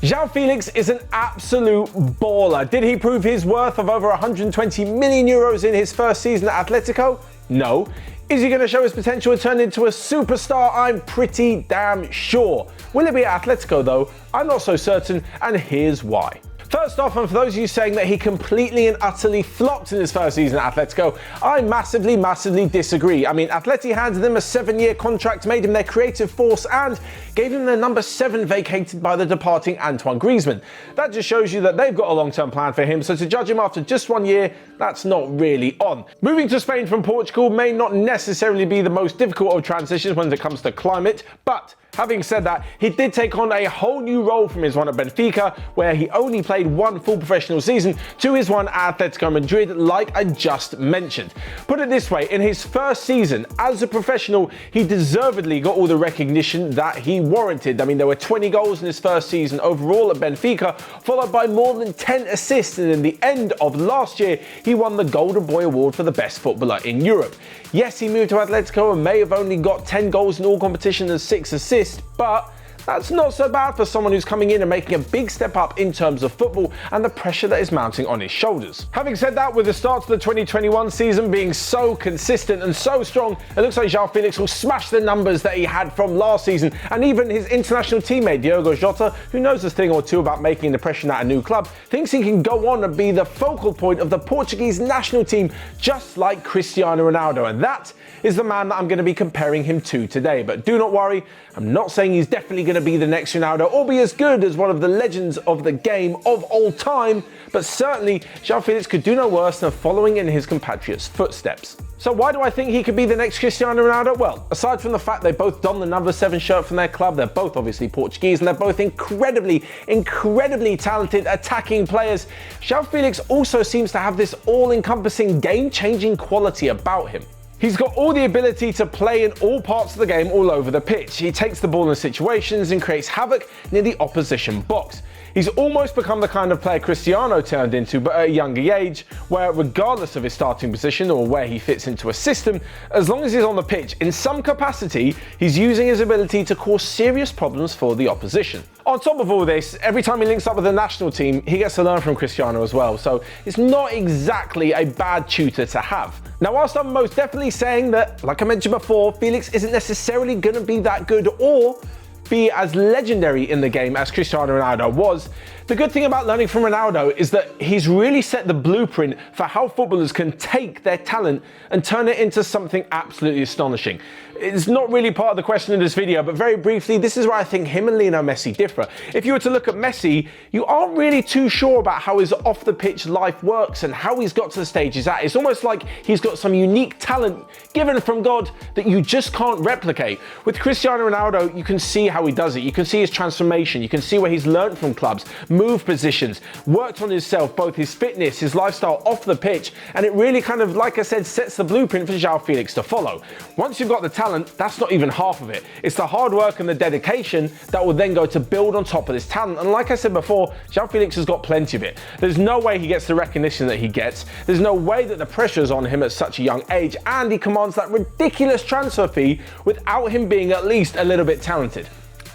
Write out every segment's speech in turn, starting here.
João Félix is an absolute baller. Did he prove his worth of over 120 million euros in his first season at Atletico? No. Is he going to show his potential and turn into a superstar? I'm pretty damn sure. Will it be at Atletico though? I'm not so certain, and here's why. First off, and for those of you saying that he completely and utterly flopped in his first season at Atletico, I massively disagree. I mean, Atleti handed him a 7-year contract, made him their creative force, and gave him their number 7 vacated by the departing Antoine Griezmann. That just shows you that they've got a long-term plan for him, so to judge him after just 1 year, that's not really on. Moving to Spain from Portugal may not necessarily be the most difficult of transitions when it comes to climate, but having said that, he did take on a whole new role from his one at Benfica, where he only played 1 full professional season, to his one at Atletico Madrid, like I just mentioned. Put it this way, in his first season as a professional, he deservedly got all the recognition that he warranted. I mean, there were 20 goals in his first season overall at Benfica, followed by more than 10 assists, and in the end of last year, he won the Golden Boy Award for the best footballer in Europe. Yes, he moved to Atletico and may have only got 10 goals in all competitions and 6 assists, but that's not so bad for someone who's coming in and making a big step up in terms of football and the pressure that is mounting on his shoulders. Having said that, with the start of the 2021 season being so consistent and so strong, it looks like João Félix will smash the numbers that he had from last season, and even his international teammate Diogo Jota, who knows a thing or two about making an impression at a new club, thinks he can go on and be the focal point of the Portuguese national team just like Cristiano Ronaldo, and that is the man that I'm going to be comparing him to today. But do not worry, I'm not saying he's definitely going to be the next Ronaldo or be as good as one of the legends of the game of all time, but certainly João Félix could do no worse than following in his compatriot's footsteps. So why do I think he could be the next Cristiano Ronaldo? Well, aside from the fact they both don the number 7 shirt from their club, they're both obviously Portuguese and they're both incredibly talented attacking players, João Félix also seems to have this all-encompassing game-changing quality about him. He's got all the ability to play in all parts of the game all over the pitch. He takes the ball in situations and creates havoc near the opposition box. He's almost become the kind of player Cristiano turned into, but at a younger age, where regardless of his starting position or where he fits into a system, as long as he's on the pitch in some capacity, he's using his ability to cause serious problems for the opposition. On top of all this, every time he links up with the national team, he gets to learn from Cristiano as well, so it's not exactly a bad tutor to have. Now, whilst I'm most definitely saying that, like I mentioned before, Félix isn't necessarily going to be that good or be as legendary in the game as Cristiano Ronaldo was, the good thing about learning from Ronaldo is that he's really set the blueprint for how footballers can take their talent and turn it into something absolutely astonishing. It's not really part of the question in this video, but very briefly, this is where I think him and Lionel Messi differ. If you were to look at Messi, you aren't really too sure about how his off-the-pitch life works and how he's got to the stage he's at. It's almost like he's got some unique talent given from God that you just can't replicate. With Cristiano Ronaldo, you can see how he does it. You can see his transformation. You can see where he's learned from clubs, moved positions, worked on himself, both his fitness, his lifestyle off the pitch, and it really kind of, like I said, sets the blueprint for João Félix to follow. Once you've got the talent, that's not even half of it. It's the hard work and the dedication that will then go to build on top of this talent. And like I said before, João Félix has got plenty of it. There's no way he gets the recognition that he gets. There's no way that the pressure is on him at such a young age, and he commands that ridiculous transfer fee without him being at least a little bit talented.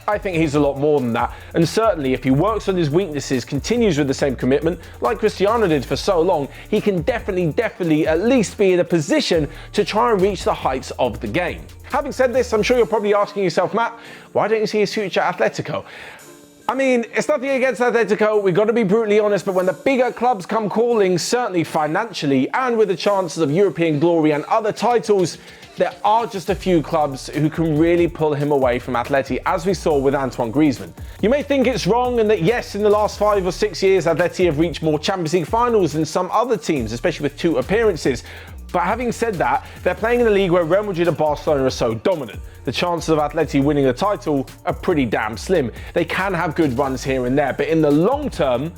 I think he's a lot more than that, and certainly if he works on his weaknesses, continues with the same commitment like Cristiano did for so long, he can definitely at least be in a position to try and reach the heights of the game. Having said this, I'm sure you're probably asking yourself, Matt, why don't you see his future at Atletico? I mean, it's nothing against Atletico, we've got to be brutally honest, but when the bigger clubs come calling, certainly financially and with the chances of European glory and other titles, there are just a few clubs who can really pull him away from Atleti, as we saw with Antoine Griezmann. You may think it's wrong and that yes, in the last 5 or 6 years, Atleti have reached more Champions League finals than some other teams, especially with 2 appearances. But having said that, they're playing in a league where Real Madrid and Barcelona are so dominant. The chances of Atleti winning the title are pretty damn slim. They can have good runs here and there, but in the long term,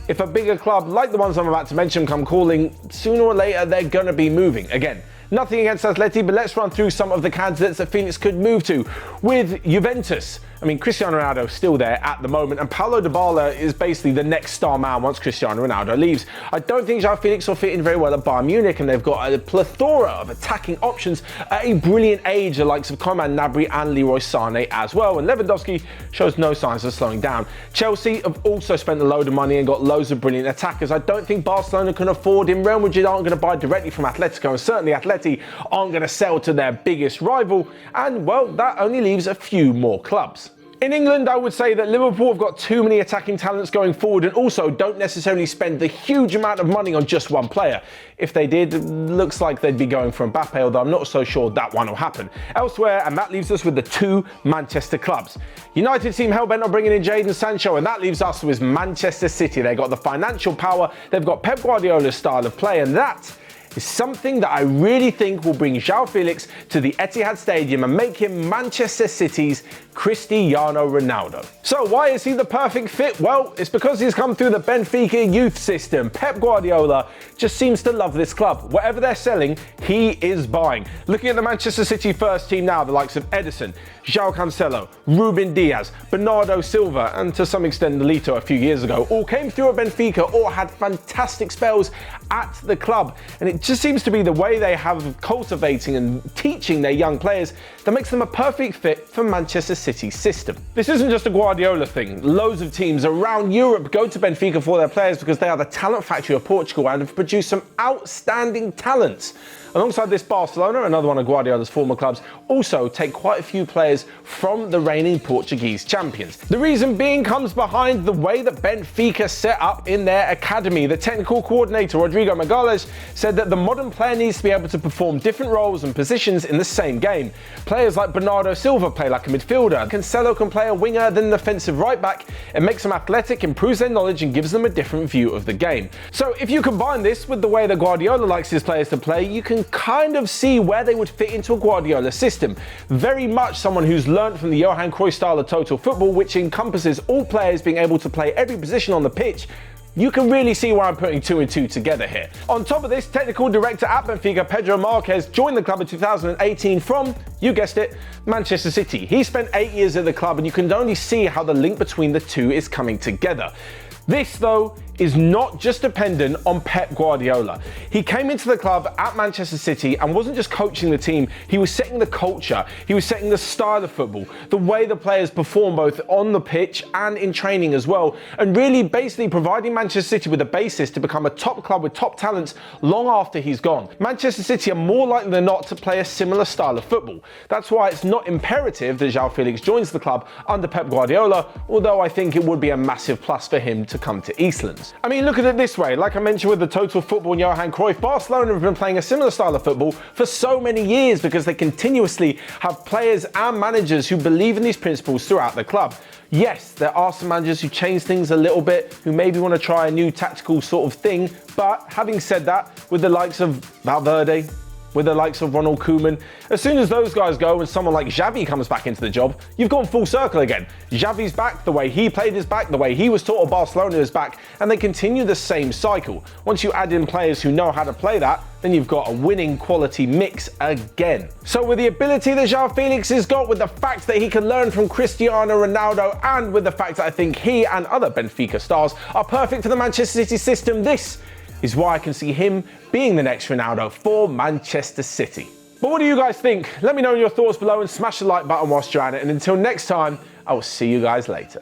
if a bigger club like the ones I'm about to mention come calling, sooner or later they're going to be moving. Again, Nothing against Atleti, but let's run through some of the candidates that Felix could move to. With Juventus, I mean, Cristiano Ronaldo is still there at the moment, and Paulo Dybala is basically the next star man once Cristiano Ronaldo leaves. I don't think João Félix will fit in very well at Bayern Munich, and they've got a plethora of attacking options at a brilliant age, the likes of Coman, Gnabry and Leroy Sané as well, and Lewandowski shows no signs of slowing down. Chelsea have also spent a load of money and got loads of brilliant attackers. I don't think Barcelona can afford him. Real Madrid aren't going to buy directly from Atletico, and certainly Atleti aren't going to sell to their biggest rival, and well, that only leaves a few more clubs. In England, I would say that Liverpool have got too many attacking talents going forward and also don't necessarily spend the huge amount of money on just one player. If they did, it looks like they'd be going for Mbappe, although I'm not so sure that one will happen. Elsewhere, and that leaves us with the two Manchester clubs. United seem hell-bent on bringing in Jadon Sancho, and that leaves us with Manchester City. They've got the financial power, they've got Pep Guardiola's style of play, and that is something that I really think will bring João Félix to the Etihad Stadium and make him Manchester City's Cristiano Ronaldo. So why is he the perfect fit? Well, it's because he's come through the Benfica youth system. Pep Guardiola just seems to love this club. Whatever they're selling, he is buying. Looking at the Manchester City first team now, the likes of Ederson, João Cancelo, Ruben Diaz, Bernardo Silva, and to some extent Nolito a few years ago, all came through at Benfica or had fantastic spells at the club. And it just seems to be the way they have cultivating and teaching their young players that makes them a perfect fit for Manchester City's system. This isn't just a Guardiola thing. Loads of teams around Europe go to Benfica for their players because they are the talent factory of Portugal and have produced some outstanding talents. Alongside this, Barcelona, another one of Guardiola's former clubs, also take quite a few players from the reigning Portuguese champions. The reason being comes behind the way that Benfica set up in their academy. The technical coordinator, Rodrigo Magalhães, said that the modern player needs to be able to perform different roles and positions in the same game. Players like Bernardo Silva play like a midfielder. Cancelo can play a winger, then an offensive right back. It makes them athletic, improves their knowledge and gives them a different view of the game. So if you combine this with the way that Guardiola likes his players to play, you can kind of see where they would fit into a Guardiola system. Very much someone who's learnt from the Johan Cruyff style of total football, which encompasses all players being able to play every position on the pitch. You can really see why I'm putting two and two together here. On top of this, technical director at Benfica, Pedro Marques, joined the club in 2018 from, you guessed it, Manchester City. He spent 8 years at the club and you can only see how the link between the two is coming together. This, though, is not just dependent on Pep Guardiola. He came into the club at Manchester City and wasn't just coaching the team, he was setting the culture, he was setting the style of football, the way the players perform both on the pitch and in training as well, and really basically providing Manchester City with a basis to become a top club with top talents long after he's gone. Manchester City are more likely than not to play a similar style of football. That's why it's not imperative that João Félix joins the club under Pep Guardiola, although I think it would be a massive plus for him to come to Eastlands. I mean, look at it this way. Like I mentioned with the total football and Johan Cruyff, Barcelona have been playing a similar style of football for so many years because they continuously have players and managers who believe in these principles throughout the club. Yes, there are some managers who change things a little bit, who maybe want to try a new tactical sort of thing, but having said that, with the likes of Valverde, with the likes of Ronald Koeman, as soon as those guys go and someone like Xavi comes back into the job, you've gone full circle again. Xavi's back, the way he played is back, the way he was taught at Barcelona is back, and they continue the same cycle. Once you add in players who know how to play that, then you've got a winning quality mix again. So with the ability that João Félix has got, with the fact that he can learn from Cristiano Ronaldo, and with the fact that I think he and other Benfica stars are perfect for the Manchester City system, this is why I can see him being the next Ronaldo for Manchester City. But what do you guys think? Let me know your thoughts below and smash the like button whilst you're at it. And until next time, I will see you guys later.